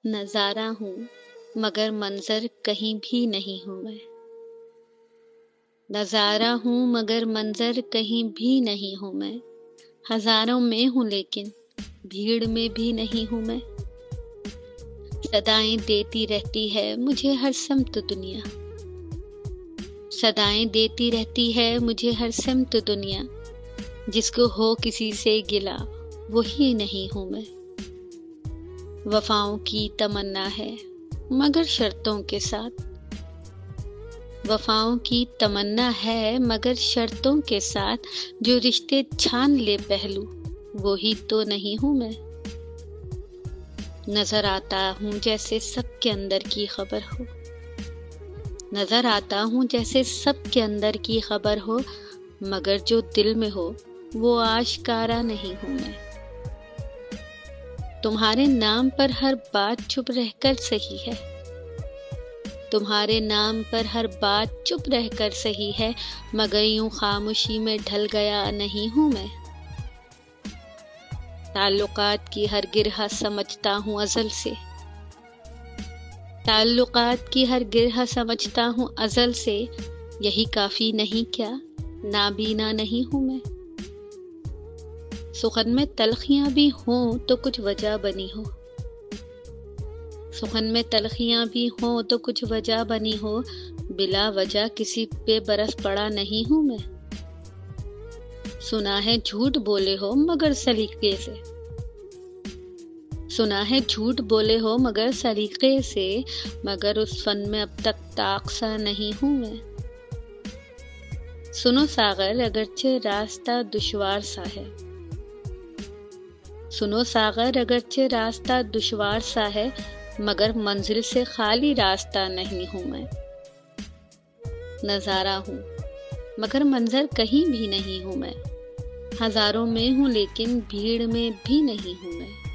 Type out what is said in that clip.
नज़ारा हूँ मगर मंज़र कहीं भी नहीं हूँ मैं। नज़ारा हूँ मगर मंज़र कहीं भी नहीं हूँ मैं। हज़ारों में हूँ लेकिन भीड़ में भी नहीं हूँ मैं। सदाएं देती रहती है मुझे हर सिमत दुनिया। सदाएं देती रहती है मुझे हर सिमत दुनिया। जिसको हो किसी से गिला वही नहीं हूँ मैं। वफ़ाओं की तमन्ना है मगर शर्तों के साथ। वफ़ाओं की तमन्ना है मगर शर्तों के साथ। जो रिश्ते छान ले पहलू वो ही तो नहीं हूँ मैं। नज़र आता हूँ जैसे सबके अंदर की खबर हो। नज़र आता हूँ जैसे सबके अंदर की खबर हो। मगर जो दिल में हो वो आश्कारा नहीं हूँ मैं। तुम्हारे नाम पर हर बात चुप रहकर सही है। तुम्हारे नाम पर हर बात चुप रहकर सही है। मगर यूं खामोशी में ढल गया नहीं हूँ मैं। ताल्लुकात की हर गिरह समझता हूँ अज़ल से। ताल्लुकात की हर गिरह समझता हूँ अज़ल से। यही काफ़ी नहीं क्या नाबीना नहीं हूँ मैं। सुखन में तलखियाँ भी हों तो कुछ वजह बनी हो। सुखन में तलखियाँ भी हों तो कुछ वजह बनी हो। बिला वजह किसी पे बरस पड़ा नहीं हूँ मैं। सुना है झूठ बोले हो मगर सलीके से। सुना है झूठ बोले हो मगर सलीके से। मगर उस फन में अब तक ताक़सा नहीं हूँ मैं। सुनो सागर अगरचे रास्ता दुश्वार सा है। सुनो सागर अगरचे रास्ता दुश्वार सा है। मगर मंजिल से खाली रास्ता नहीं हूँ मैं। नज़ारा हूँ मगर मंजर कहीं भी नहीं हूँ मैं। हज़ारों में हूँ लेकिन भीड़ में भी नहीं हूँ मैं।